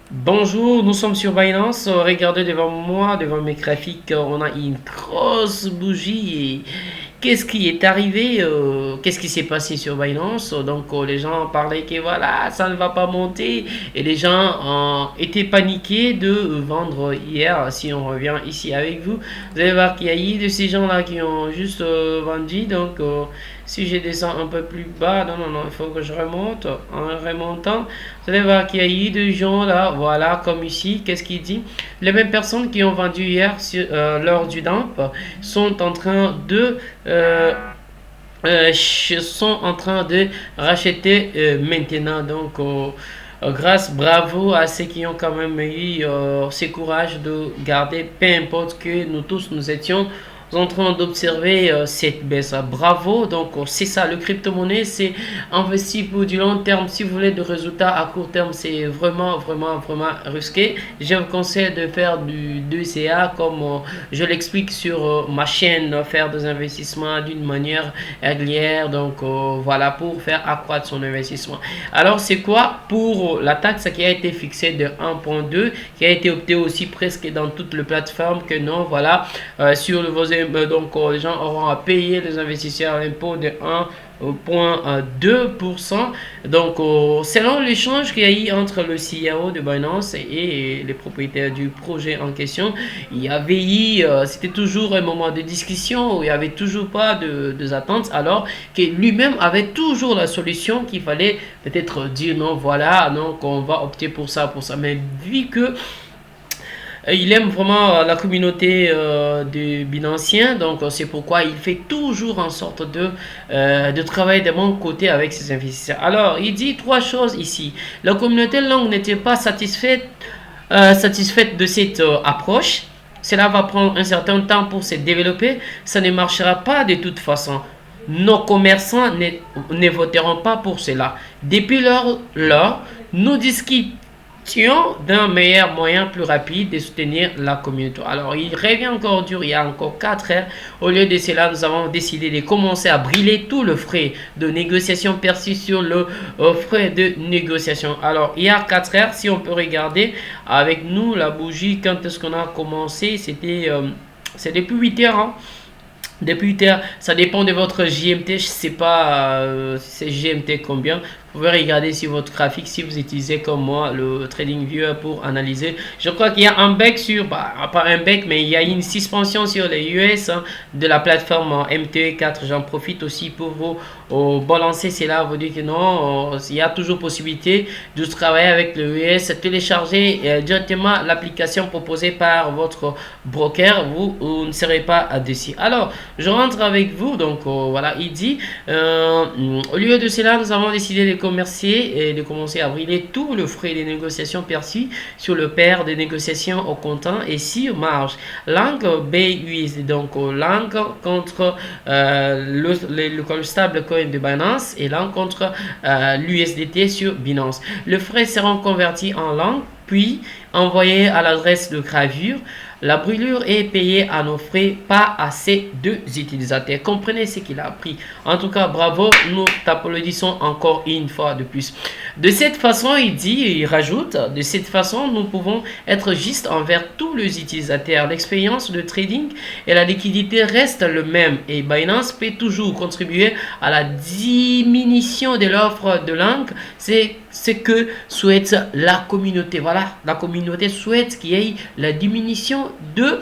Bonjour, nous sommes sur Binance. Regardez devant moi, devant mes graphiques, on a une grosse bougie. Et qu'est-ce qui est arrivé? Qu'est-ce qui s'est passé sur Binance? Donc, les gens parlaient que voilà, ça ne va pas monter. Et les gens étaient paniqués de vendre hier. Si on revient ici avec vous, vous allez voir qu'il y a eu de ces gens-là qui ont juste vendu. Donc, si je descends un peu plus bas, non, il faut que je remonte. En remontant, vous allez voir qu'il y a eu des gens là, voilà, comme ici. Qu'est-ce qu'il dit? Les mêmes personnes qui ont vendu hier lors du dump sont en train de sont en train de racheter maintenant. Donc, grâce, bravo à ceux qui ont quand même eu ce courage de garder, peu importe que nous tous nous étions en train d'observer cette baisse. Bravo, donc c'est ça, le crypto-monnaie, c'est investi pour du long terme. Si vous voulez des résultats à court terme, c'est vraiment risqué. Je vous conseille de faire du 2CA comme je l'explique sur ma chaîne, faire des investissements d'une manière régulière. Donc voilà, pour faire accroître son investissement. Alors c'est quoi pour la taxe qui a été fixée de 1,2, qui a été opté aussi presque dans toutes les plateformes que non, voilà, sur vos donc les gens auront à payer les investisseurs l'impôt de 1,2%. Donc, selon l'échange qu'il y a eu entre le CEO de Binance et les propriétaires du projet en question, il y avait eu, c'était toujours un moment de discussion où il n'y avait toujours pas de attentes, alors que lui-même avait toujours la solution qu'il fallait peut-être dire non, voilà, donc on va opter pour ça, pour ça. Mais vu que il aime vraiment la communauté des Binanciens, donc c'est pourquoi il fait toujours en sorte de travailler de mon côté avec ses investisseurs. Alors, il dit trois choses ici. La communauté langue n'était pas satisfaite de cette approche. Cela va prendre un certain temps pour se développer. Ça ne marchera pas de toute façon. Nos commerçants ne voteront pas pour cela. Depuis lors, nous discutons d'un meilleur moyen plus rapide de soutenir la communauté. Alors, il revient encore dur, il y a encore 4 heures. Au lieu de cela, nous avons décidé de commencer à brûler tout le frais de négociation perçu sur le frais de négociation. Alors, il y a 4 heures, si on peut regarder avec nous la bougie, quand est-ce qu'on a commencé, c'est depuis 8 heures. Hein. Depuis 8 heures, ça dépend de votre JMT. Je sais pas c'est JMT combien. Vous pouvez regarder sur votre graphique si vous utilisez comme moi le TradingViewer pour analyser. Je crois qu'il y a un bec sur, bah, pas un bec, mais il y a une suspension sur les US hein, de la plateforme MTE4. J'en profite aussi pour vous balancer cela, vous dire que non, il y a toujours possibilité de travailler avec le US, télécharger directement l'application proposée par votre broker, vous ne serez pas dessus. Alors, je rentre avec vous, donc voilà, il dit, au lieu de cela, nous avons décidé de commercer et de commencer à brûler tout le frais des négociations perçus sur le pair des négociations au comptant et sur marge. Langue BUSD, donc langue contre le stable coin de Binance et langue contre l'USDT sur Binance. Le frais seront convertis en langue puis envoyés à l'adresse de gravure. La brûlure est payée à nos frais, pas à ces deux utilisateurs. Comprenez ce qu'il a appris. En tout cas, bravo, nous t'applaudissons encore une fois de plus. De cette façon, il dit, il rajoute, de cette façon, nous pouvons être juste envers tous les utilisateurs. L'expérience de trading et la liquidité restent le même et Binance peut toujours contribuer à la diminution de l'offre de langue. C'est ce que souhaite la communauté. Voilà, la communauté souhaite qu'il y ait la diminution de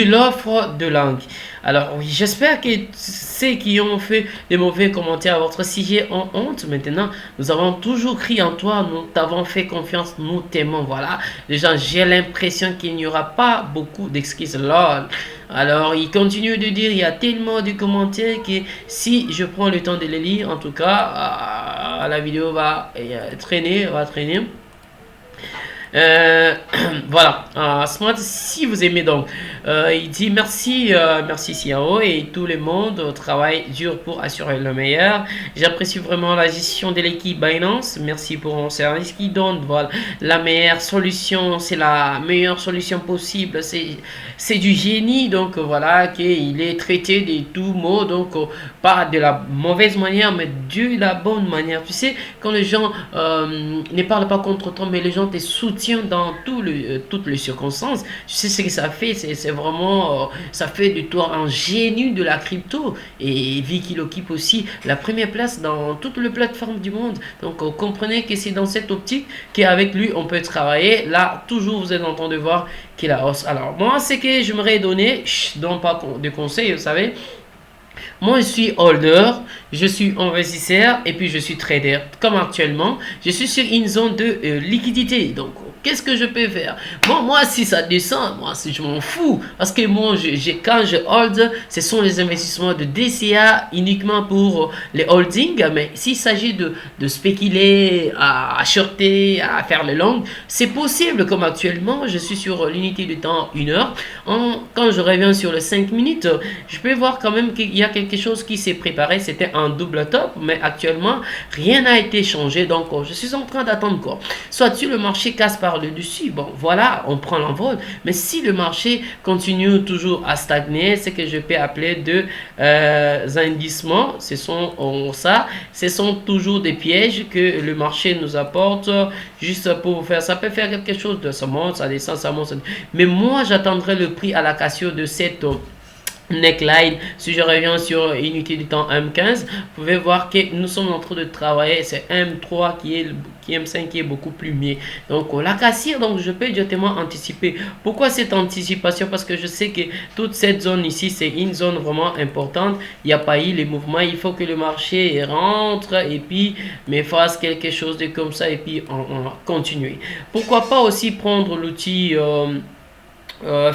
l'offre de langue. Alors oui, j'espère que ceux qui ont fait des mauvais commentaires à votre sujet ont honte. Maintenant, nous avons toujours crié en toi, nous t'avons fait confiance, nous t'aimons. Voilà, déjà j'ai l'impression qu'il n'y aura pas beaucoup d'excuses. Lol. Alors, il continue de dire, il y a tellement de commentaires que si je prends le temps de les lire, en tout cas, la vidéo va traîner. Euh, voilà, Smart, si vous aimez donc Il dit merci, merci CIO et tout le monde travaille dur pour assurer le meilleur. J'apprécie vraiment la gestion de l'équipe Binance. Merci pour mon service qui donne voilà, la meilleure solution. C'est la meilleure solution possible. C'est du génie. Donc voilà, qu'il est traité de tout mot. Donc pas de la mauvaise manière, mais de la bonne manière. Tu sais, quand les gens ne parlent pas contre toi, mais les gens te soutiennent dans toutes les circonstances. Tu sais ce que ça fait. C'est vraiment, ça fait de toi un génie de la crypto. Et vu qu'il occupe aussi la première place dans toutes les plateformes du monde. Donc comprenez que c'est dans cette optique qu'avec lui on peut travailler. Là toujours vous êtes en train de voir qu'il a hausse. Alors moi ce que j'aimerais donner, je donne pas de conseils, vous savez. Moi, je suis holder, je suis investisseur et puis je suis trader. Comme actuellement, je suis sur une zone de liquidité. Donc, qu'est-ce que je peux faire? Bon, moi, si ça descend, moi, je m'en fous. Parce que moi, quand je hold, ce sont les investissements de DCA uniquement pour les holdings. Mais s'il s'agit de spéculer, à shorter, à faire le long, c'est possible. Comme actuellement, je suis sur l'unité de temps 1 heure. Quand je reviens sur les 5 minutes, je peux voir quand même qu'il y a quelque chose qui s'est préparé. C'était un double top, mais actuellement, rien n'a été changé. Donc, je suis en train d'attendre quoi. Soit si le marché casse par le dessus, bon, voilà, on prend l'envol. Mais si le marché continue toujours à stagner, c'est que je peux appeler de indissements. Ce sont toujours des pièges que le marché nous apporte juste pour faire. Ça peut faire quelque chose de ça monte, ça descend, ça monte. Mais moi, j'attendrai le prix à la cassure de cette neckline. Si je reviens sur unité du temps M15, vous pouvez voir que nous sommes en train de travailler. C'est M3 qui est M5 qui est beaucoup plus mieux. Donc la cassure, donc je peux directement anticiper. Pourquoi cette anticipation? Parce que je sais que toute cette zone ici, c'est une zone vraiment importante. Il n'y a pas eu les mouvements. Il faut que le marché rentre et puis mais fasse quelque chose de comme ça et puis on va continuer. Pourquoi pas aussi prendre l'outil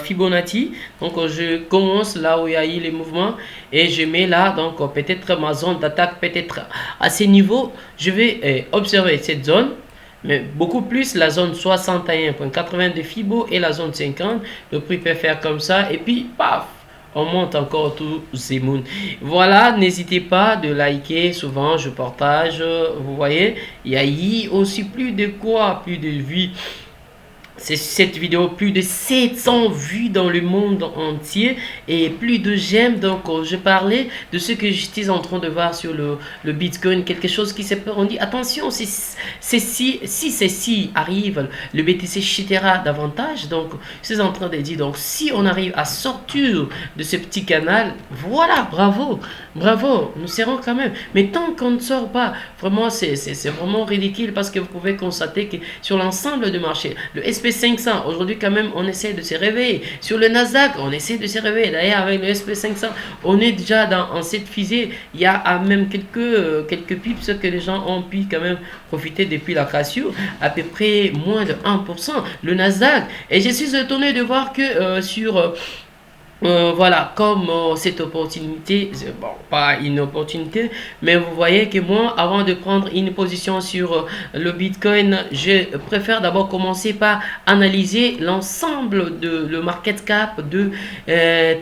Fibonacci. Donc je commence là où il y a eu les mouvements et je mets là donc peut-être ma zone d'attaque, peut-être à ces niveaux je vais observer cette zone, mais beaucoup plus la zone 61.80 de Fibo et la zone 50. Le prix peut faire comme ça et puis paf, on monte encore tous ces moons. Voilà, n'hésitez pas de liker, souvent je partage. Vous voyez, il y a eu aussi plus de vues. C'est cette vidéo, plus de 700 vues dans le monde entier et plus de j'aime. Donc, je parlais de ce que j'étais en train de voir sur le Bitcoin, quelque chose qui s'est peur. On dit attention, si ceci arrive, le BTC chutera davantage. Donc, je suis en train de dire, donc, si on arrive à sortir de ce petit canal, voilà, bravo, bravo, nous serons quand même. Mais tant qu'on ne sort pas, vraiment, c'est vraiment ridicule parce que vous pouvez constater que sur l'ensemble du marché, le SP500, aujourd'hui quand même, on essaie de se réveiller. Sur le Nasdaq, on essaie de se réveiller. D'ailleurs, avec le SP500, on est déjà en cette fusée. Il y a même quelques pips que les gens ont pu quand même profiter depuis la cassure, à peu près moins de 1%. Le Nasdaq, et je suis étonné de voir que sur voilà, comme cette opportunité, bon, pas une opportunité, mais vous voyez que moi, avant de prendre une position sur le Bitcoin, je préfère d'abord commencer par analyser l'ensemble de le market cap de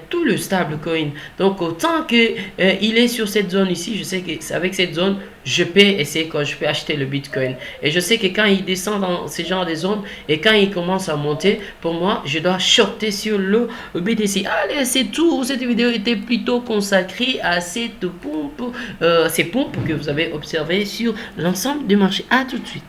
tout le stablecoin. Donc, autant que il est sur cette zone ici, je sais que c'est avec cette zone, je peux essayer quand je peux acheter le Bitcoin. Et je sais que quand il descend dans ce genre de zones et quand il commence à monter, pour moi, je dois shorter sur le BTC. Allez, c'est tout. Cette vidéo était plutôt consacrée à ces pompes que vous avez observées sur l'ensemble du marché. À tout de suite.